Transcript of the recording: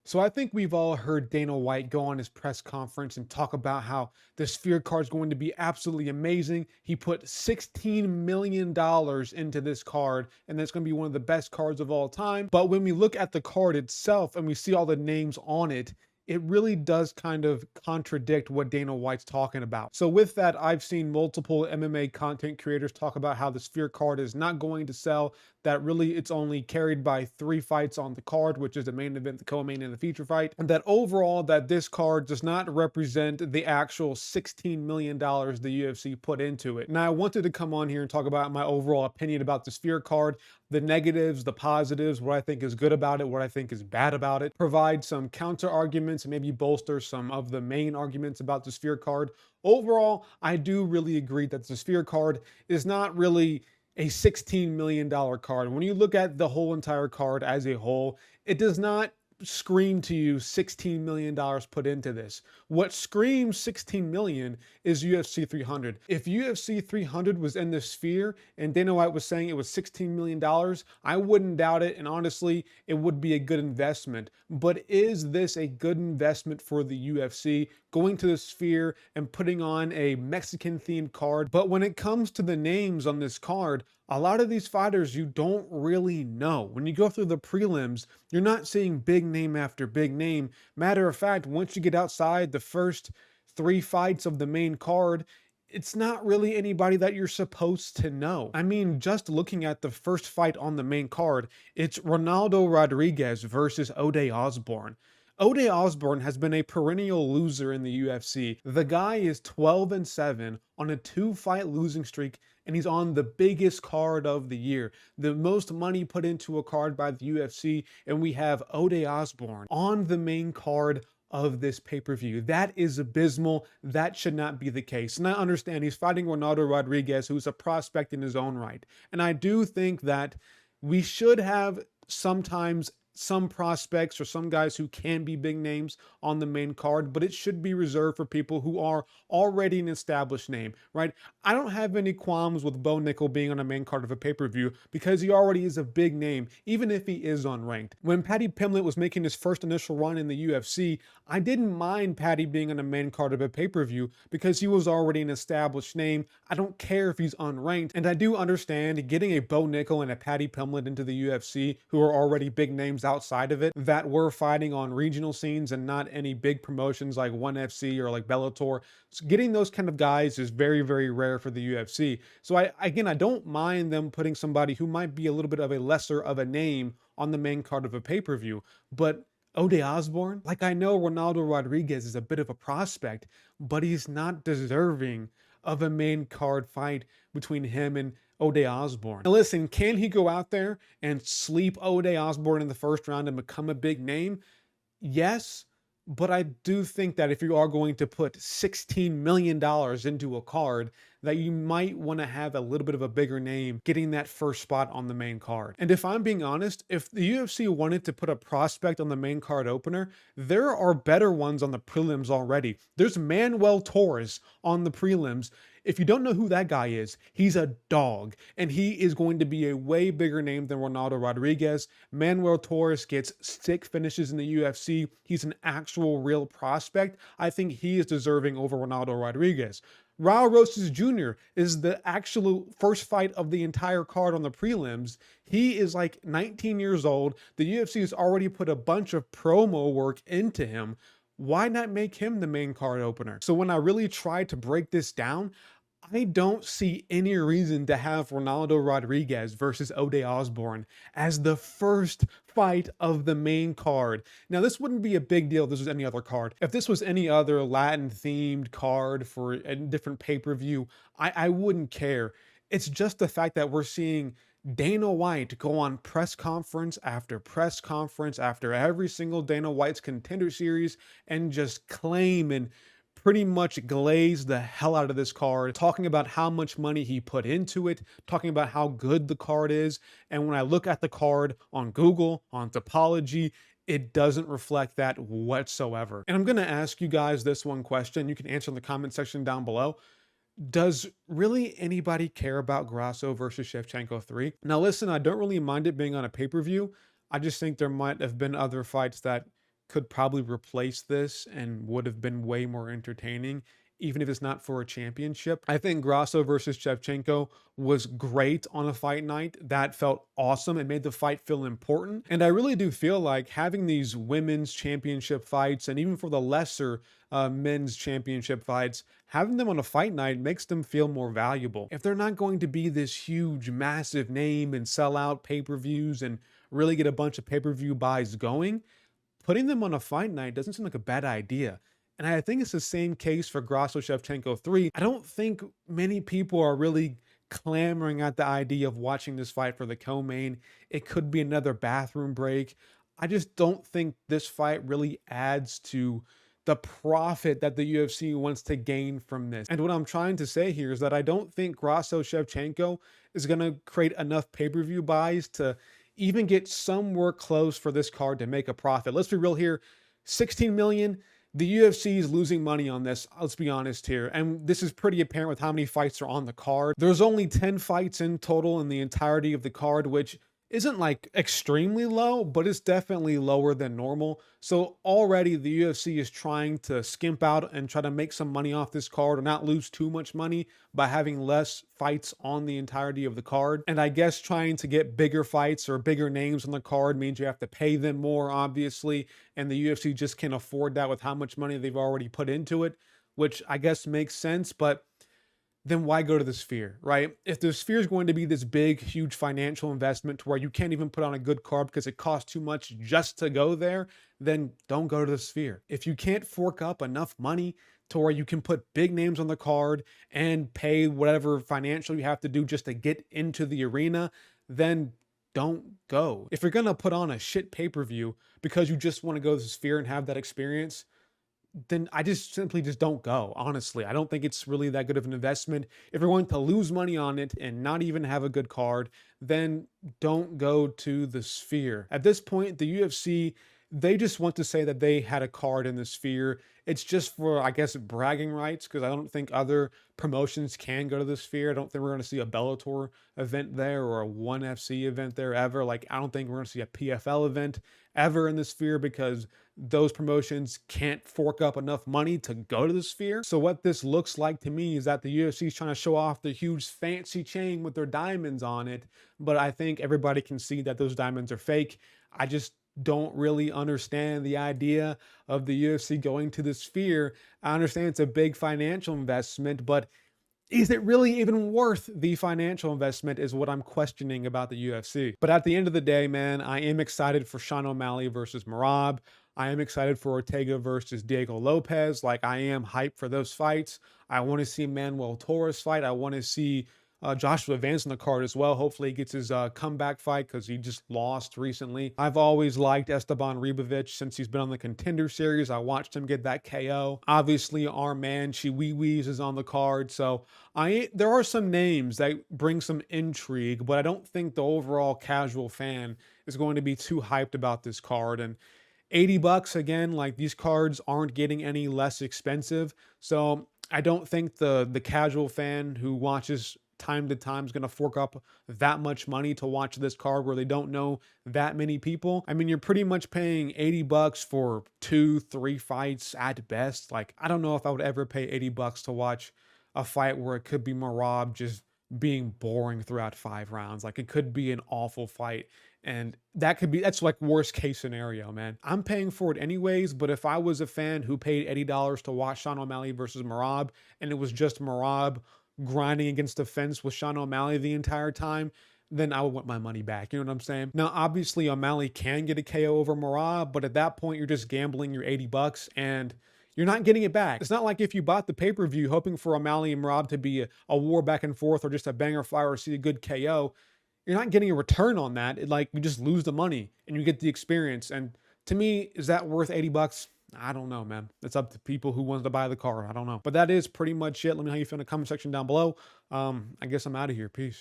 So I think we've all heard Dana White go on his press conference and talk about how the Sphere card is going to be absolutely amazing. He put $16 million into this card, and that's going to be one of the best cards of all time. But when we look at the card itself and we see all the names on it, it really does kind of contradict what Dana White's talking about. So with that, I've seen multiple MMA content creators talk about how the Sphere card is not going to sell, that really it's only carried by 3 fights on the card, which is the main event, the co-main, and the feature fight, and that overall that this card does not represent the actual $16 million the UFC put into it. Now I wanted to come on here and talk about my overall opinion about the Sphere card, the negatives, the positives, what I think is good about it, what I think is bad about it, provide some counter arguments and maybe bolster some of the main arguments about the Sphere card. Overall, I do really agree that the Sphere card is not really a $16 million card. When you look at the whole entire card as a whole, it does not scream to you $16 million put into this. What screams 16 million is UFC 300. If UFC 300 was in the Sphere and Dana White was saying it was $16 million, I wouldn't doubt it. And honestly, it would be a good investment. But is this a good investment for the UFC going to the Sphere and putting on a Mexican themed card? But when it comes to the names on this card, a lot of these fighters you don't really know. When you go through the prelims, you're not seeing big name after big name. Matter of fact, once you get outside the first 3 fights of the main card, it's not really anybody that you're supposed to know. I mean, just looking at the first fight on the main card, it's Ronaldo Rodriguez versus Ode Osbourne. Ode Osbourne has been a perennial loser in the UFC. The guy is 12-7 on a 2-fight losing streak, and he's on the biggest card of the year. The most money put into a card by the UFC, and we have Ode Osbourne on the main card of this pay-per-view. That is abysmal. That should not be the case. And I understand he's fighting Ronaldo Rodriguez, who's a prospect in his own right. And I do think that we should have sometimes some prospects or some guys who can be big names on the main card, but it should be reserved for people who are already an established name, right? I don't have any qualms with Bo Nickel being on a main card of a pay-per-view because he already is a big name, even if he is unranked. When Paddy Pimblett was making his first initial run in the UFC, I didn't mind Paddy being on a main card of a pay-per-view because he was already an established name. I don't care if he's unranked, and I do understand getting a Bo Nickel and a Paddy Pimblett into the UFC who are already big names outside of it that were fighting on regional scenes and not any big promotions like ONE FC or like Bellator. So getting those kind of guys is very, very rare for the UFC. So I don't mind them putting somebody who might be a little bit of a lesser of a name on the main card of a pay-per-view. But Ode Osbourne, like I know Ronaldo Rodriguez is a bit of a prospect, but he's not deserving of a main card fight between him and Ode Osbourne. Now listen, can he go out there and sleep Ode Osbourne in the first round and become a big name? Yes, but I do think that if you are going to put $16 million into a card, that you might want to have a little bit of a bigger name getting that first spot on the main card. And if I'm being honest, if the UFC wanted to put a prospect on the main card opener, there are better ones on the prelims already. There's Manuel Torres on the prelims. If you don't know who that guy is, he's a dog, and he is going to be a way bigger name than Ronaldo Rodriguez. Manuel Torres gets 6 finishes in the UFC. He's an actual real prospect. I think he is deserving over Ronaldo Rodriguez. Raul Rosas Jr. is the actual first fight of the entire card on the prelims. He is like 19 years old. The UFC has already put a bunch of promo work into him. Why not make him the main card opener? So when I really tried to break this down, I don't see any reason to have Ronaldo Rodriguez versus Ode Osbourne as the first fight of the main card. Now, this wouldn't be a big deal if this was any other card. If this was any other Latin-themed card for a different pay-per-view, I wouldn't care. It's just the fact that we're seeing Dana White go on press conference after press conference after every single Dana White's Contender Series and just claim and pretty much glaze the hell out of this card, talking about how much money he put into it, talking about how good the card is. And when I look at the card on Google, on Topology, it doesn't reflect that whatsoever. And I'm going to ask you guys this one question. You can answer in the comment section down below. Does really anybody care about Grasso versus Shevchenko 3? Now listen, I don't really mind it being on a pay-per-view. I just think there might have been other fights that could probably replace this and would have been way more entertaining, even if it's not for a championship. I think Grasso versus Shevchenko was great on a fight night. That felt awesome. It made the fight feel important. And I really do feel like having these women's championship fights, and even for the lesser men's championship fights, having them on a fight night makes them feel more valuable. If they're not going to be this huge, massive name and sell out pay per views and really get a bunch of pay per view buys going, putting them on a fight night doesn't seem like a bad idea. And I think it's the same case for Grasso Shevchenko 3. I don't think many people are really clamoring at the idea of watching this fight for the co-main. It could be another bathroom break. I just don't think this fight really adds to the profit that the UFC wants to gain from this. And what I'm trying to say here is that I don't think Grasso Shevchenko is going to create enough pay-per-view buys to even get somewhere close for this card to make a profit. Let's be real here. 16 million. The UFC is losing money on this. Let's be honest here. And this is pretty apparent with how many fights are on the card. There's only 10 fights in total in the entirety of the card, which isn't like extremely low, but it's definitely lower than normal. So already the UFC is trying to skimp out and try to make some money off this card or not lose too much money by having less fights on the entirety of the card. And I guess trying to get bigger fights or bigger names on the card means you have to pay them more, obviously. And the UFC just can't afford that with how much money they've already put into it, which I guess makes sense. But then why go to the Sphere, right? If the Sphere is going to be this big, huge financial investment to where you can't even put on a good card because it costs too much just to go there, then don't go to the Sphere. If you can't fork up enough money to where you can put big names on the card and pay whatever financial you have to do just to get into the arena, then don't go. If you're going to put on a shit pay-per-view because you just want to go to the Sphere and have that experience, then I just simply just don't go. Honestly, I don't think it's really that good of an investment. If you're going to lose money on it and not even have a good card, then don't go to the Sphere. At this point, the UFC, they just want to say that they had a card in the Sphere. It's just for, I guess, bragging rights, because I don't think other promotions can go to the Sphere. I don't think we're going to see a Bellator event there or a ONE FC event there ever. Like, I don't think we're going to see a PFL event ever in the Sphere because those promotions can't fork up enough money to go to the Sphere. So what this looks like to me is that the UFC is trying to show off the huge fancy chain with their diamonds on it, but I think everybody can see that those diamonds are fake. I just don't really understand the idea of the UFC going to the Sphere. I understand it's a big financial investment, but is it really even worth the financial investment is what I'm questioning about the UFC. But at the end of the day, man, I am excited for Sean O'Malley versus Merab. I am excited for Ortega versus Diego Lopez. Like, I am hyped for those fights. I want to see Manuel Torres fight. I want to see Joshua Vance on the card as well. Hopefully he gets his comeback fight because he just lost recently. I've always liked Esteban Ribovic since he's been on the Contender Series. I watched him get that KO. Obviously, our man Chiwiwis is on the card. So there are some names that bring some intrigue, but I don't think the overall casual fan is going to be too hyped about this card. And $80 again, like, these cards aren't getting any less expensive. So I don't think the casual fan who watches time to time is going to fork up that much money to watch this card where they don't know that many people. I mean, you're pretty much paying $80 for 2-3 fights at best. Like, I don't know if I would ever pay $80 to watch a fight where it could be Merab just being boring throughout 5 rounds. Like, it could be an awful fight. And that's like worst case scenario, man. I'm paying for it anyways, but if I was a fan who paid $80 to watch Sean O'Malley versus Merab, and it was just Merab grinding against the fence with Sean O'Malley the entire time, then I would want my money back. You know what I'm saying? Now, obviously, O'Malley can get a KO over Merab, but at that point, you're just gambling your $80 and you're not getting it back. It's not like if you bought the pay-per-view hoping for O'Malley and Merab to be a war back and forth or just a banger fight or see a good KO. You're not getting a return on that. You just lose the money and you get the experience. And to me, is that worth $80? I don't know, man. It's up to people who wants to buy the car. I don't know. But that is pretty much it. Let me know how you feel in the comment section down below. I guess I'm out of here. Peace.